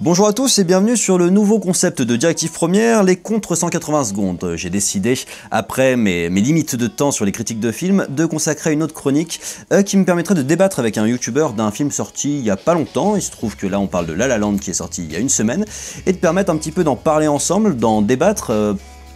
Bonjour à tous et bienvenue sur le nouveau concept de Directive Première, les contre 180 secondes. J'ai décidé, après mes limites de temps sur les critiques de films, de consacrer une autre chronique qui me permettrait de débattre avec un youtubeur d'un film sorti il y a pas longtemps. Il se trouve que là on parle de La La Land qui est sorti il y a une semaine, et de permettre un petit peu d'en parler ensemble, d'en débattre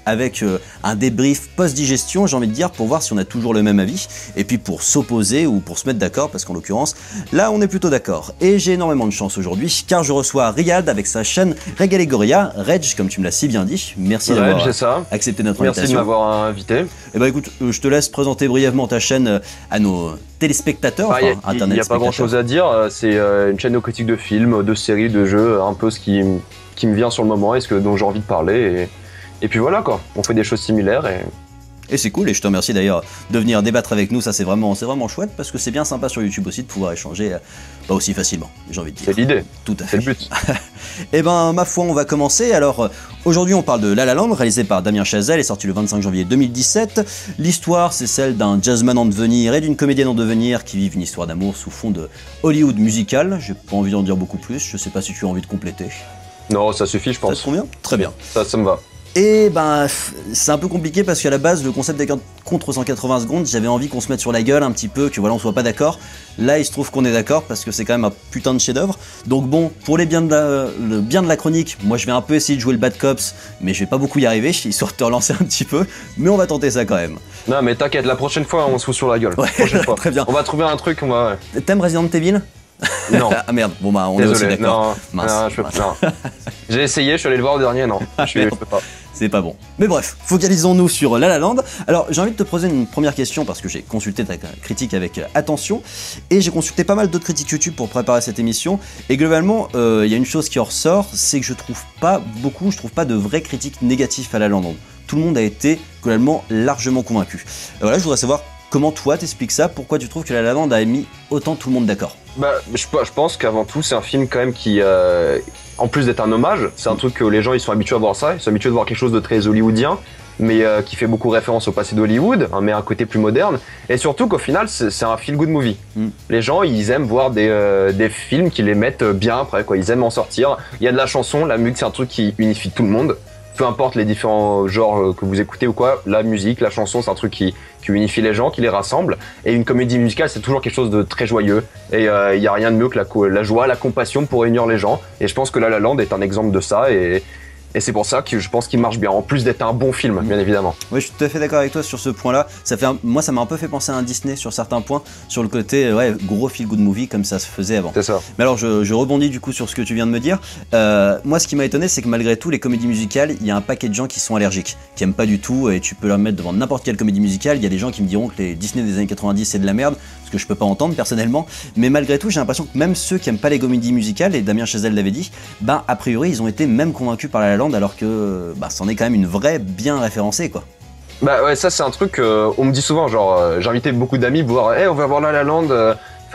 avec un débrief post-digestion, j'ai envie de dire, pour voir si on a toujours le même avis, et puis pour s'opposer ou pour se mettre d'accord, parce qu'en l'occurrence, là on est plutôt d'accord. Et j'ai énormément de chance aujourd'hui, car je reçois Riyad avec sa chaîne Regalegoria, Reg, comme tu me l'as si bien dit. Merci d'avoir accepté notre invitation. Merci de m'avoir invité. Et bah écoute, je te laisse présenter brièvement ta chaîne à nos téléspectateurs, enfin, internet. Il n'y a pas grand chose à dire, c'est une chaîne de critique de films, de séries, de jeux, un peu ce qui me vient sur le moment et dont j'ai envie de parler. Et puis voilà quoi, on fait des choses similaires et c'est cool, et je te remercie d'ailleurs de venir débattre avec nous, ça c'est vraiment chouette, parce que c'est bien sympa sur YouTube aussi de pouvoir échanger pas aussi facilement, j'ai envie de dire. C'est l'idée. Tout à fait. C'est le but. Et ben ma foi, on va commencer. Alors aujourd'hui on parle de La La Land, réalisé par Damien Chazelle, est sorti le 25 janvier 2017. L'histoire c'est celle d'un jazzman en devenir et d'une comédienne en devenir qui vivent une histoire d'amour sous fond de Hollywood musical. J'ai pas envie d'en dire beaucoup plus, je sais pas si tu as envie de compléter. Non, ça suffit je pense. Ça te convient ? Très bien. Ça me va. Et ben, c'est un peu compliqué parce qu'à la base, le concept des contre 180 secondes, j'avais envie qu'on se mette sur la gueule un petit peu, que voilà, on soit pas d'accord. Là, il se trouve qu'on est d'accord parce que c'est quand même un putain de chef-d'œuvre. Donc bon, pour le bien de la chronique, moi je vais un peu essayer de jouer le Bad Cops, mais je vais pas beaucoup y arriver, histoire de te relancer un petit peu, mais on va tenter ça quand même. Non mais t'inquiète, la prochaine fois, on se fout sur la gueule. Ouais, prochaine fois. Très bien. On va trouver un truc, on va... T'aimes Resident Evil ? Non. Ah merde, bon bah on Désolé, est aussi d'accord. Non, je peux pas. J'ai essayé, je suis allé le voir au dernier, non. Je peux pas. C'est pas bon. Mais bref, focalisons-nous sur La La Land. Alors j'ai envie de te poser une première question parce que j'ai consulté ta critique avec attention et j'ai consulté pas mal d'autres critiques YouTube pour préparer cette émission, et globalement il y a une chose qui en ressort, c'est que je trouve pas de vraies critiques négatives à La La Land. Tout le monde a été globalement largement convaincu. Voilà, je voudrais savoir comment toi t'expliques ça, pourquoi tu trouves que La La Land a mis autant tout le monde d'accord. Bah, je pense qu'avant tout, c'est un film quand même qui, en plus d'être un hommage, c'est un truc que les gens ils sont habitués à voir ça, ils sont habitués de voir quelque chose de très hollywoodien, mais qui fait beaucoup référence au passé d'Hollywood, hein, mais un côté plus moderne, et surtout qu'au final, c'est un feel-good movie. Les gens, ils aiment voir des films qui les mettent bien après, quoi. Ils aiment en sortir. Il y a de la chanson, la musique, c'est un truc qui unifie tout le monde. Peu importe les différents genres que vous écoutez ou quoi, la musique, la chanson, c'est un truc qui unifie les gens, qui les rassemble. Et une comédie musicale, c'est toujours quelque chose de très joyeux. Et il n'y a rien de mieux que la joie, la compassion pour réunir les gens. Et je pense que La La Land est un exemple de ça. Et c'est pour ça que je pense qu'il marche bien, en plus d'être un bon film, bien évidemment. Oui, je suis tout à fait d'accord avec toi sur ce point-là. Moi, ça m'a un peu fait penser à un Disney sur certains points, sur le côté gros feel-good movie comme ça se faisait avant. C'est ça. Mais alors, je rebondis du coup sur ce que tu viens de me dire. Moi, ce qui m'a étonné, c'est que malgré tout, les comédies musicales, il y a un paquet de gens qui sont allergiques, qui aiment pas du tout, et tu peux leur mettre devant n'importe quelle comédie musicale. Il y a des gens qui me diront que les Disney des années 90 c'est de la merde, ce que je peux pas entendre personnellement. Mais malgré tout, j'ai l'impression que même ceux qui aiment pas les comédies musicales, et Damien Chazelle l'avait dit, ben a priori, ils ont été même convaincus par La La Land, alors que c'en est quand même une vraie bien référencée quoi. Bah ouais, ça c'est un truc, on me dit souvent, genre j'ai invité beaucoup d'amis pour voir, on va voir La La Land,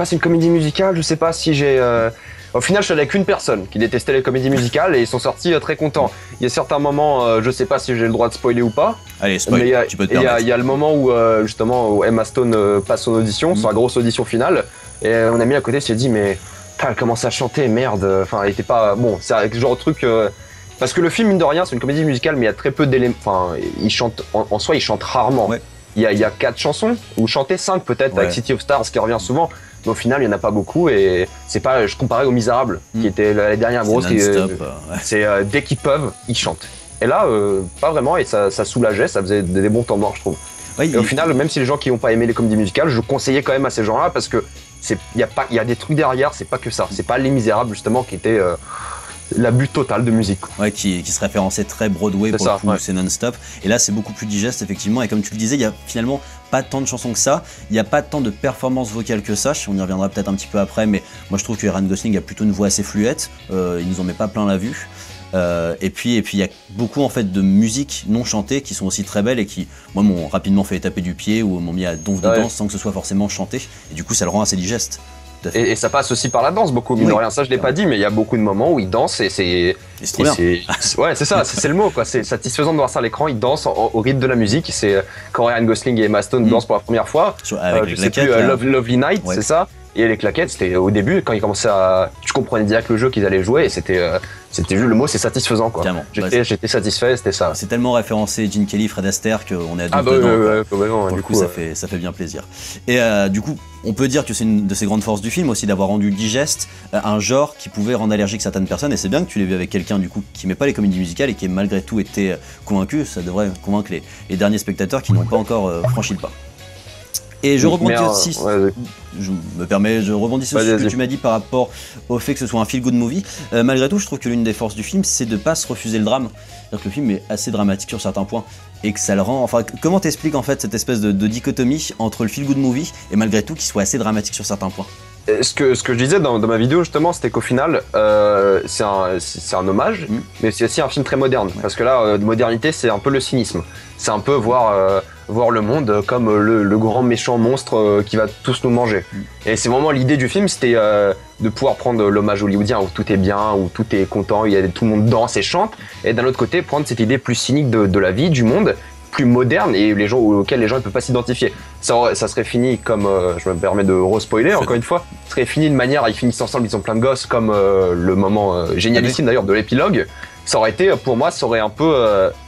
c'est une comédie musicale, je sais pas si j'ai... Au final je suis allé avec une personne qui détestait les comédies musicales et ils sont sortis très contents. Il y a certains moments, je sais pas si j'ai le droit de spoiler ou pas. Allez, spoil, tu peux te permettre. Il y a le moment où justement où Emma Stone passe son audition, sa grosse audition finale, et mon ami à côté s'est dit mais elle commence à chanter, merde, enfin elle était pas... Bon, c'est un genre de truc... Parce que le film, mine de rien, c'est une comédie musicale, mais il y a très peu d'éléments. Enfin, il chante, en soi, il chante rarement. Ouais. Il y a 4 chansons, ou chanter 5 peut-être, avec City of Stars, qui revient souvent. Mais au final, il n'y en a pas beaucoup, et c'est pas. Je comparais aux Misérables, qui était la dernière grosse. C'est dès qu'ils peuvent, ils chantent. Et là, pas vraiment, et ça soulageait, ça faisait des bons temps morts, je trouve. Ouais, et au final, même si les gens qui n'ont pas aimé les comédies musicales, je conseillais quand même à ces gens-là, parce que il y a des trucs derrière, c'est pas que ça. C'est pas Les Misérables, justement, qui étaient. L'abus total de musique. Ouais, qui se référençait très Broadway pour le coup, c'est non-stop. Et là, c'est beaucoup plus digeste, effectivement. Et comme tu le disais, il y a finalement pas tant de chansons que ça. Il n'y a pas tant de performances vocales que ça. On y reviendra peut-être un petit peu après, mais moi je trouve que Ryan Gosling a plutôt une voix assez fluette. Il nous en met pas plein la vue. Et puis il y a beaucoup en fait de musiques non chantées qui sont aussi très belles et qui, moi, m'ont rapidement fait taper du pied ou m'ont mis à donf de danse sans que ce soit forcément chanté. Et du coup, ça le rend assez digeste. Et ça passe aussi par la danse beaucoup, mine de rien, ça je l'ai pas dit, mais il y a beaucoup de moments où ils dansent et c'est... trop bien. Ouais, c'est ça, c'est le mot, quoi. C'est satisfaisant de voir ça à l'écran, ils dansent au rythme de la musique. C'est quand Ryan Gosling et Emma Stone dansent pour la première fois. Avec je sais plus, Lovely Night, c'est ça. Et les claquettes, c'était au début, quand ils commençaient à... Tu comprenais direct le jeu qu'ils allaient jouer, et c'était juste, le mot c'est satisfaisant, quoi. J'étais satisfait, c'était ça. C'est tellement référencé Gene Kelly, Fred Astaire qu'on est adulte dedans. Du coup, ça fait bien plaisir. Et du coup, on peut dire que c'est une de ces grandes forces du film aussi, d'avoir rendu digeste un genre qui pouvait rendre allergique certaines personnes, et c'est bien que tu l'aies vu avec quelqu'un du coup qui met pas les comédies musicales et qui malgré tout été convaincu. Ça devrait convaincre les derniers spectateurs qui n'ont pas encore franchi le pas. Et je rebondis aussi, je rebondis sur ce que tu m'as dit par rapport au fait que ce soit un feel-good movie. Malgré tout, je trouve que l'une des forces du film, c'est de pas se refuser le drame. C'est-à-dire que le film est assez dramatique sur certains points et que ça le rend... Enfin, comment t'expliques en fait cette espèce de dichotomie entre le feel-good movie et malgré tout qu'il soit assez dramatique sur certains points? Ce que je disais dans ma vidéo justement, c'était qu'au final, c'est un hommage, mais c'est aussi un film très moderne. Parce que là, de modernité, c'est un peu le cynisme. C'est un peu voir le monde comme le grand méchant monstre qui va tous nous manger. Et c'est vraiment l'idée du film, c'était de pouvoir prendre l'hommage hollywoodien où tout est bien, où tout est content, tout le monde danse et chante, et d'un autre côté, prendre cette idée plus cynique de la vie, du monde, plus moderne et les gens auxquels les gens ne peuvent pas s'identifier. Ça serait fini comme, je me permets de re-spoiler encore une fois, ça serait fini de manière, ils finissent ensemble, ils ont plein de gosses, comme le moment génialissime d'ailleurs de l'épilogue. Ça aurait été, pour moi, ça aurait un peu,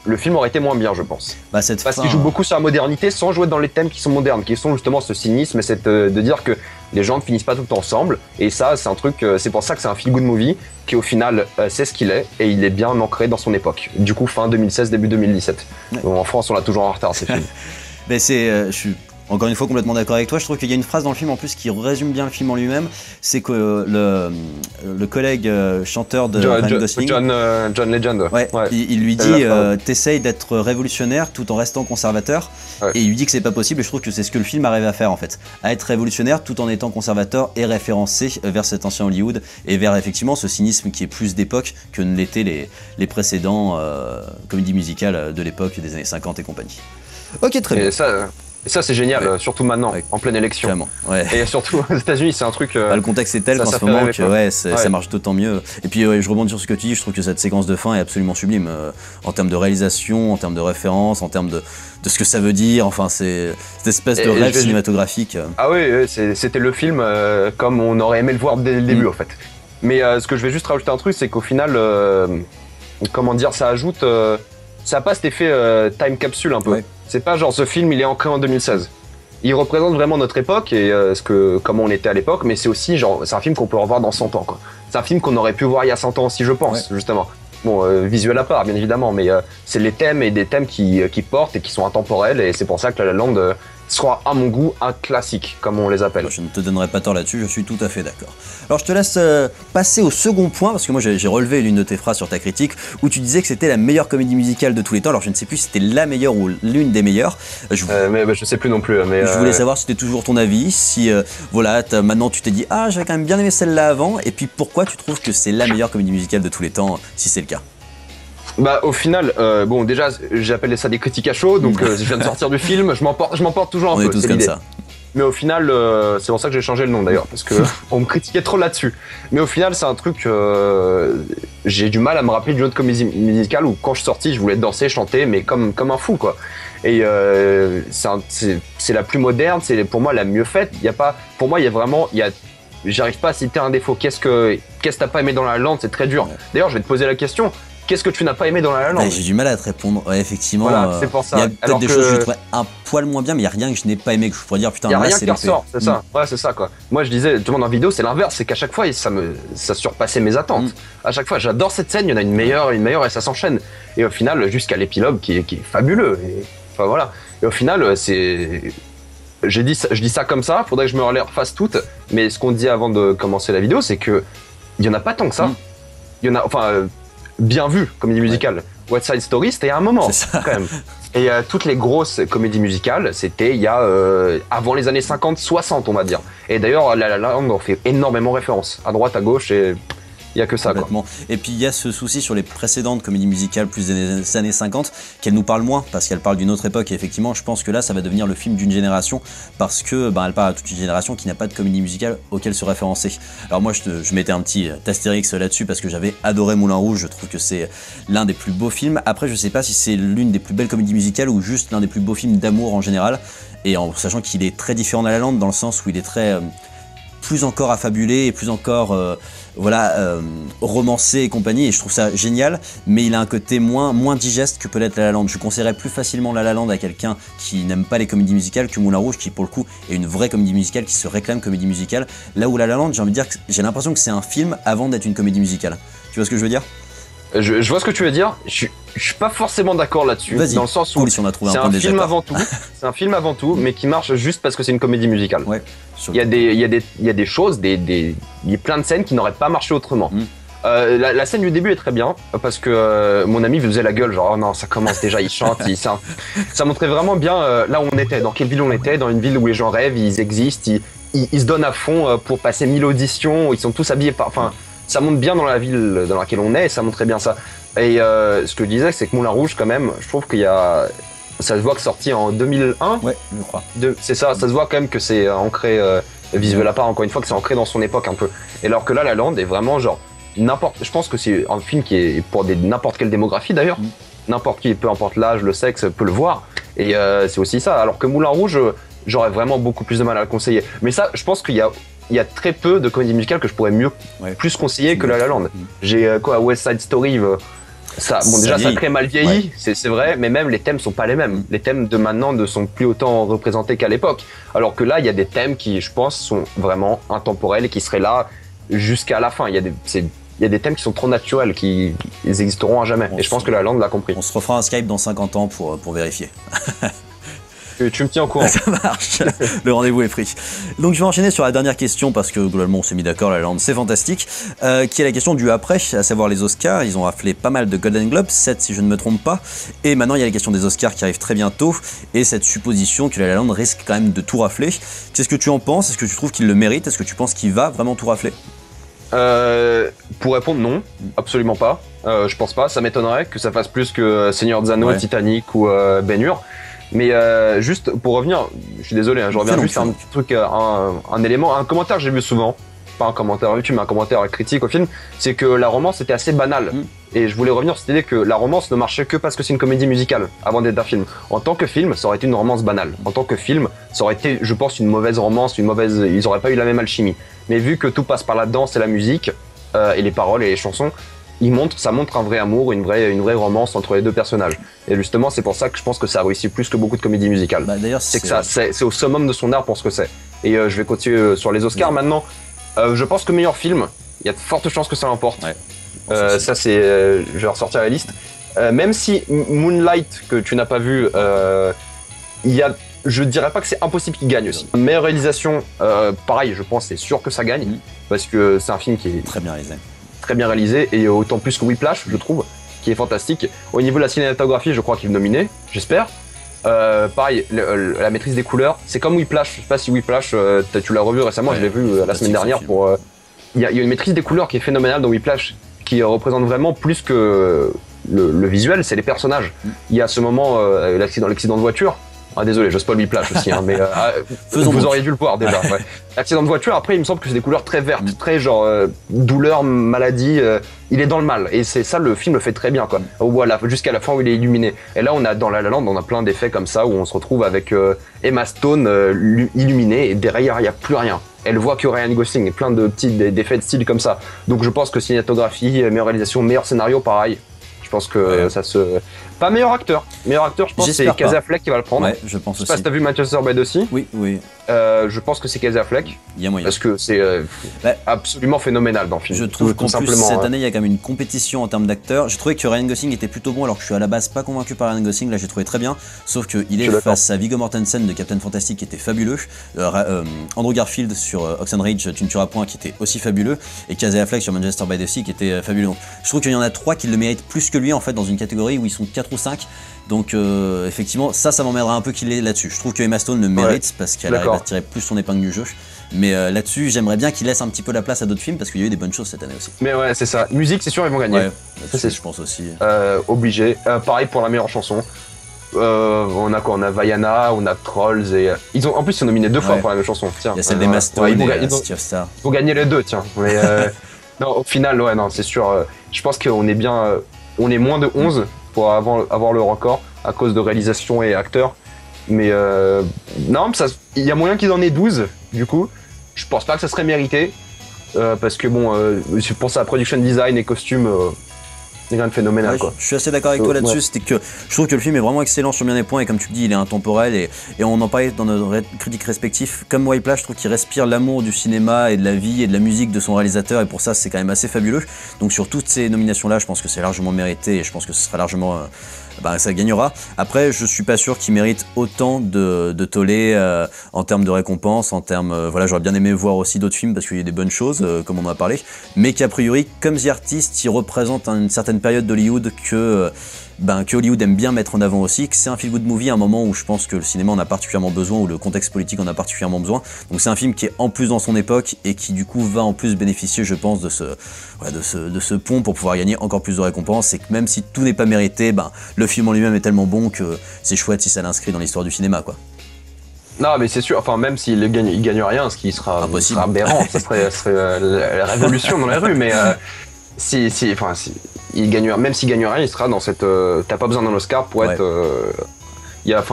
le film aurait été moins bien, je pense. Parce qu'il joue beaucoup sur la modernité sans jouer dans les thèmes qui sont modernes, qui sont justement ce cynisme et de dire que les gens ne finissent pas tout le temps ensemble. Et ça, c'est un truc, c'est pour ça que c'est un feel-good movie qui, au final, c'est ce qu'il est et il est bien ancré dans son époque. Du coup, fin 2016, début 2017. Ouais. Donc, en France, on l'a toujours en retard, ces films. Mais je suis encore une fois complètement d'accord avec toi. Je trouve qu'il y a une phrase dans le film en plus qui résume bien le film en lui-même. C'est que le collègue chanteur de Ryan Gosling, John Legend, il lui dit t'essayes d'être révolutionnaire tout en restant conservateur, et il lui dit que c'est pas possible. Et je trouve que c'est ce que le film arrive à faire en fait, à être révolutionnaire tout en étant conservateur et référencé vers cet ancien Hollywood et vers effectivement ce cynisme qui est plus d'époque que ne l'étaient les précédents comédies musicales de l'époque des années 50 et compagnie. Ok, très bien. Et ça c'est génial, surtout maintenant, en pleine élection. Vraiment, Et surtout aux États-Unis, c'est un truc. Le contexte est tel qu'en ce moment que ça marche d'autant mieux. Et puis je rebondis sur ce que tu dis, je trouve que cette séquence de fin est absolument sublime en termes de réalisation, en termes de référence, en termes de ce que ça veut dire. Enfin, c'est cette espèce de rêve cinématographique. Ah oui, c'était le film comme on aurait aimé le voir dès le début en fait. Mais ce que je vais juste rajouter un truc, c'est qu'au final, comment dire, ça ajoute. Ça n'a pas cet effet time capsule un peu. C'est pas genre ce film il est ancré en 2016. Il représente vraiment notre époque et comment on était à l'époque, mais c'est aussi genre c'est un film qu'on peut revoir dans 100 ans quoi. C'est un film qu'on aurait pu voir il y a 100 ans aussi je pense justement. Bon visuel à part bien évidemment, mais c'est les thèmes et des thèmes qui portent et qui sont intemporels et c'est pour ça que La La Land sera à mon goût un classique comme on les appelle. Je ne te donnerai pas tort là-dessus, je suis tout à fait d'accord. Alors je te laisse passer au second point parce que moi j'ai relevé l'une de tes phrases sur ta critique où tu disais que c'était la meilleure comédie musicale de tous les temps. Alors je ne sais plus si c'était la meilleure ou l'une des meilleures. Mais je sais plus non plus. Mais je voulais savoir si c'était toujours ton avis, si maintenant tu t'es dit ah j'avais quand même bien aimé celle-là avant et puis pourquoi tu trouves que c'est la meilleure comédie musicale de tous les temps si c'est le cas. Bah au final, bon déjà j'appelais ça des critiques à chaud, donc je viens de sortir du film, je m'emporte toujours un peu. On est tous comme ça. Mais au final, c'est pour ça que j'ai changé le nom d'ailleurs, parce que on me critiquait trop là-dessus. Mais au final, c'est un truc, j'ai du mal à me rappeler d'une autre comédie musicale où quand je suis sorti, je voulais danser, chanter, mais comme un fou quoi. Et c'est la plus moderne, c'est pour moi la mieux faite. Pour moi, j'arrive pas à citer un défaut. Qu'est-ce que t'as pas aimé dans La La Land, c'est très dur. D'ailleurs, je vais te poser la question. Qu'est-ce que tu n'as pas aimé dans La La Land? J'ai du mal à te répondre. Ouais, effectivement. Voilà, c'est pour ça. Il y a peut-être des choses que je trouvais un poil moins bien, mais il n'y a rien que je n'ai pas aimé que je pourrais dire putain. Il n'y a rien qui ressort, c'est ça. Ouais, c'est ça quoi. Moi, je disais, tout le monde en vidéo, c'est l'inverse, c'est qu'à chaque fois, ça surpassait mes attentes. À chaque fois, j'adore cette scène. Il y en a une meilleure et ça s'enchaîne. Et au final, jusqu'à l'épilogue qui est fabuleux. Et, enfin voilà. Et au final, je dis ça comme ça. Faudrait que je me refasse toutes. Mais ce qu'on dit avant de commencer la vidéo, c'est que il y en a pas tant que ça. Il y en a, enfin. Bien vu, comédie musicale. West Side Story, c'était il y a un moment, quand même. Et toutes les grosses comédies musicales, c'était il y a avant les années 50, 60, on va dire. Et d'ailleurs, La La Land en fait énormément référence, à droite, à gauche, et il n'y a que ça. Complètement. Quoi. Et puis il y a ce souci sur les précédentes comédies musicales plus des années 50 qu'elles nous parlent moins parce qu'elles parlent d'une autre époque et effectivement je pense que là ça va devenir le film d'une génération parce que elle parle à toute une génération qui n'a pas de comédie musicale auquel se référencer. Alors moi je mettais un petit astérix là-dessus parce que j'avais adoré Moulin Rouge, je trouve que c'est l'un des plus beaux films. Après je sais pas si c'est l'une des plus belles comédies musicales ou juste l'un des plus beaux films d'amour en général et en sachant qu'il est très différent de La La Land dans le sens où il est très plus encore affabulé et plus encore romancé et compagnie, et je trouve ça génial, mais il a un côté moins digeste que peut-être La La Land. Je conseillerais plus facilement La La Land à quelqu'un qui n'aime pas les comédies musicales que Moulin Rouge, qui pour le coup est une vraie comédie musicale, qui se réclame comédie musicale, là où La La Land, j'ai envie de dire que j'ai l'impression que c'est un film avant d'être une comédie musicale. Tu vois ce que je veux dire? Je vois ce que tu veux dire. Je suis pas forcément d'accord là-dessus. Dans le sens où si on a trouvé c'est un film avant tout. C'est un film avant tout, mais qui marche juste parce que c'est une comédie musicale. Ouais, il y a des choses, il y a plein de scènes qui n'auraient pas marché autrement. La scène du début est très bien parce que mon ami faisait la gueule, genre oh non, ça commence déjà, il chante. Ça montrait vraiment bien là où on était, dans quelle ville on était, dans une ville où les gens rêvent, ils existent, ils se donnent à fond pour passer 1000 auditions, ils sont tous habillés enfin, ça montre bien dans la ville dans laquelle on est, et ça montrait bien ça. Et ce que je disais, c'est que Moulin Rouge, quand même, je trouve qu'il y a... Ça se voit que c'est sorti en 2001. Ouais, je crois. C'est ça se voit quand même que c'est ancré, visuel à part, encore une fois, que c'est ancré dans son époque un peu. Et alors que là, La La Land est vraiment genre... Je pense que c'est un film qui est pour n'importe quelle démographie d'ailleurs. N'importe qui, peu importe l'âge, le sexe, peut le voir. Et c'est aussi ça. Alors que Moulin Rouge, j'aurais vraiment beaucoup plus de mal à le conseiller. Mais ça, je pense qu'il y a très peu de comédies musicales que je pourrais plus conseiller que La La Land. J'ai West Side Story, ça a très mal vieilli, c'est vrai, mais même les thèmes sont pas les mêmes. Les thèmes de maintenant ne sont plus autant représentés qu'à l'époque. Alors que là, il y a des thèmes qui, je pense, sont vraiment intemporels et qui seraient là jusqu'à la fin. Il y a des thèmes qui sont trop naturels, ils existeront à jamais. Et je pense que La La Land l'a compris. On se refera un Skype dans 50 ans pour vérifier. Tu me tiens au courant. Ça marche, le rendez-vous est pris. Donc je vais enchaîner sur la dernière question parce que globalement on s'est mis d'accord, La La Land c'est fantastique, qui est la question du après, à savoir les Oscars. Ils ont raflé pas mal de Golden Globes, 7 si je ne me trompe pas, et maintenant il y a la question des Oscars qui arrive très bientôt, et cette supposition que La La Land risque quand même de tout rafler. Qu'est-ce que tu en penses? Est-ce que tu trouves qu'il le mérite? Est-ce que tu penses qu'il va vraiment tout rafler? Pour répondre, non, absolument pas. Je pense pas, ça m'étonnerait que ça fasse plus que Seigneur des Anneaux, Titanic ou Ben-Hur. Mais juste pour revenir, je suis désolé, je reviens juste à un petit truc, un élément, un commentaire que j'ai vu souvent, pas un commentaire YouTube, mais un commentaire critique au film, c'est que la romance était assez banale. Et je voulais revenir sur cette idée que la romance ne marchait que parce que c'est une comédie musicale, avant d'être un film. En tant que film, ça aurait été une romance banale. En tant que film, ça aurait été, je pense, une mauvaise romance, ils auraient pas eu la même alchimie. Mais vu que tout passe par la danse et la musique, et les paroles et les chansons, ça montre un vrai amour, une vraie romance entre les deux personnages. Et justement, c'est pour ça que je pense que ça réussit plus que beaucoup de comédies musicales. D'ailleurs, c'est au summum de son art pour ce que c'est. Et je vais continuer sur les Oscars maintenant. Je pense que meilleur film, il y a de fortes chances que ça l'emporte. Ça, je vais ressortir la liste. Même si Moonlight, que tu n'as pas vu, je dirais pas que c'est impossible qu'il gagne aussi. Meilleure réalisation, pareil, je pense c'est sûr que ça gagne, parce que c'est un film qui est très bien réalisé. Très bien réalisé, et autant plus que Whiplash, je trouve, qui est fantastique. Au niveau de la cinématographie, je crois qu'il est nominé, j'espère. Pareil, la maîtrise des couleurs, c'est comme Whiplash. Je sais pas si Whiplash, tu l'as revu récemment, je l'ai vu la semaine dernière. Il y a une maîtrise des couleurs qui est phénoménale dans Whiplash, qui représente vraiment plus que le visuel, c'est les personnages. Il y a ce moment, l'accident de voiture. Ah désolé, je spoil Whiplash aussi, mais vous auriez dû le voir déjà. Accident de voiture, après il me semble que c'est des couleurs très vertes, très genre douleur, maladie, il est dans le mal. Et c'est ça, le film le fait très bien, quoi. Voilà, jusqu'à la fin où il est illuminé. Et là, dans La La Land, on a plein d'effets comme ça, où on se retrouve avec Emma Stone illuminée, et derrière, il n'y a plus rien. Elle voit que Ryan Gosling, et plein de petits d'effets de style comme ça. Donc je pense que cinématographie, meilleure réalisation, meilleur scénario, pareil. Je pense que ça se... Pas meilleur acteur. Meilleur acteur, je pense que c'est Casey Affleck qui va le prendre. Ouais, je pense aussi. Je sais pas si t'as vu Manchester by the Sea. Oui. Je pense que c'est Casey Affleck. Il y a moyen. Parce que c'est absolument phénoménal dans le film. Je trouve qu'en plus, cette année, il y a quand même une compétition en termes d'acteurs. J'ai trouvé que Ryan Gosling était plutôt bon, alors que je suis à la base pas convaincu par Ryan Gosling. Là, j'ai trouvé très bien. Sauf qu'il est face à Viggo Mortensen de Captain Fantastic, qui était fabuleux. Andrew Garfield sur Oxenfree, Tu ne tueras point, qui était aussi fabuleux. Et Casey Affleck sur Manchester by the Sea, qui était fabuleux. Donc, je trouve qu'il y en a 3 qui le méritent plus que lui, en fait, dans une catégorie où ils sont 4 ou 5. Donc effectivement, ça m'emmènera un peu qu'il est là-dessus. Je trouve que Emma Stone le mérite parce qu'elle arrive à tirer plus son épingle du jeu. Mais là-dessus, j'aimerais bien qu'il laisse un petit peu la place à d'autres films parce qu'il y a eu des bonnes choses cette année aussi. Mais ouais, c'est ça. Musique, c'est sûr, ils vont gagner. Ouais, ça, je pense aussi. Obligé. Pareil pour la meilleure chanson. On a quoi? On a Vaiana, on a Trolls et en plus ils sont nominés 2 fois pour la même chanson. Tiens, il y a celle d'Emma Stone et City of Stars. Ils vont gagner les 2, tiens. Mais non, au final, non, c'est sûr. Je pense qu'on est bien, on est moins de 11 pour avoir le record à cause de réalisation et acteurs. Mais non, il y a moyen qu'ils en aient 12 du coup. Je pense pas que ça serait mérité. Parce que bon, je pense à la production design et costumes, c'est quand même phénoménal, Ouais, quoi. je suis assez d'accord avec toi là-dessus, c'était que je trouve que le film est vraiment excellent sur bien des points et comme tu le dis, il est intemporel et on en parlait dans nos critiques respectifs. Comme Whiplash, je trouve qu'il respire l'amour du cinéma et de la vie et de la musique de son réalisateur et pour ça c'est quand même assez fabuleux. Donc sur toutes ces nominations-là, je pense que c'est largement mérité et je pense que ce sera largement... ça gagnera. Après, je suis pas sûr qu'il mérite autant de tollé en termes de récompenses, en termes... voilà, j'aurais bien aimé voir aussi d'autres films parce qu'il y a des bonnes choses, comme on en a parlé, mais qu'a priori, comme The Artist, il représente une certaine période d'Hollywood que Hollywood aime bien mettre en avant aussi, que c'est un feel-good movie à un moment où je pense que le cinéma en a particulièrement besoin, où le contexte politique en a particulièrement besoin. Donc c'est un film qui est en plus dans son époque et qui du coup va en plus bénéficier, je pense, de ce pont pour pouvoir gagner encore plus de récompenses. Et que même si tout n'est pas mérité, le film en lui-même est tellement bon que c'est chouette si ça l'inscrit dans l'histoire du cinéma, quoi. Non, mais c'est sûr, enfin, même s'il gagne rien, ce qui sera aberrant, ça serait la révolution dans la rue, mais il gagne, même s'il gagne rien, il sera dans cette. T'as pas besoin d'un Oscar pour être. Il y a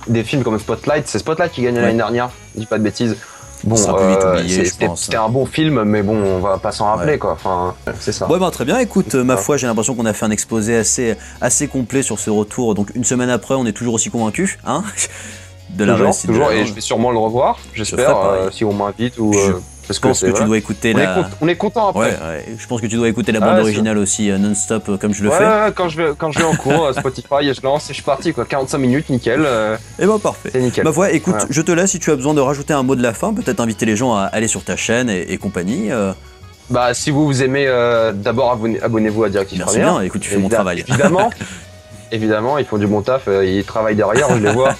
des films comme Spotlight, c'est Spotlight qui gagne l'année dernière, je dis pas de bêtises. Bon, c'était un bon film, mais bon, on va pas s'en rappeler, quoi. Enfin, c'est ça. Ouais, très bien. Écoute, ma foi, j'ai l'impression qu'on a fait un exposé assez complet sur ce retour. Donc une semaine après, on est toujours aussi convaincus, hein, de la réussite. Toujours, et je vais sûrement le revoir, j'espère, si on m'invite ou. Je pense que tu dois écouter on est content après. Ouais, je pense que tu dois écouter la bande originale aussi non-stop comme je le fais. Ouais, quand je vais en cours Spotify et je lance et je suis parti, quoi. 45 minutes, nickel. Et parfait. C'est nickel. Ma foi, écoute, je te laisse si tu as besoin de rajouter un mot de la fin, peut-être inviter les gens à aller sur ta chaîne et compagnie. Si vous aimez, d'abord abonnez-vous à Directif Première. Merci bien, écoute, tu fais mon travail. Évidemment, ils font du bon taf, ils travaillent derrière, je les vois.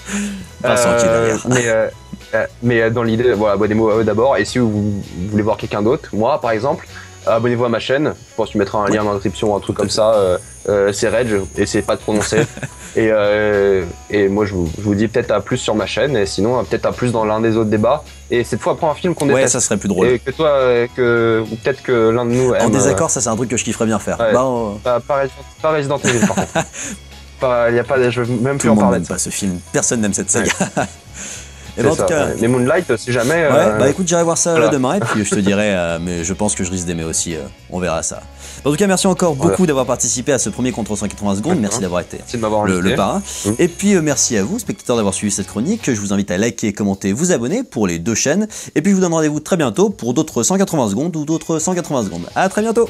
Mais dans l'idée, voilà, abonnez-vous à eux d'abord. Et si vous voulez voir quelqu'un d'autre, moi par exemple, abonnez-vous à ma chaîne. Je pense que tu mettras un lien dans la description ou un truc comme ça. C'est Reg, essayez pas de prononcer. et moi je vous dis peut-être à plus sur ma chaîne, et sinon peut-être à plus dans l'un des autres débats. Et cette fois, prends un film qu'on déteste. Ouais, ça serait plus drôle. Et que toi, ou peut-être que l'un de nous aime. En désaccord, ça c'est un truc que je kifferais bien faire. Ouais, pas Resident Evil par contre. Je veux même plus en parler. Tout le monde n'aime pas ce film. Personne n'aime cette saga. Ouais. Et en tout cas, mais Moonlight, si jamais. Écoute, j'irai voir ça demain et puis je te dirai, mais je pense que je risque d'aimer aussi, on verra ça. En tout cas, merci encore beaucoup d'avoir participé à ce premier contre 180 secondes, merci d'avoir été le parrain. Et puis merci à vous, spectateurs, d'avoir suivi cette chronique. Je vous invite à liker, commenter, vous abonner pour les deux chaînes. Et puis je vous donne rendez-vous très bientôt pour d'autres 180 secondes ou d'autres 180 secondes. À très bientôt!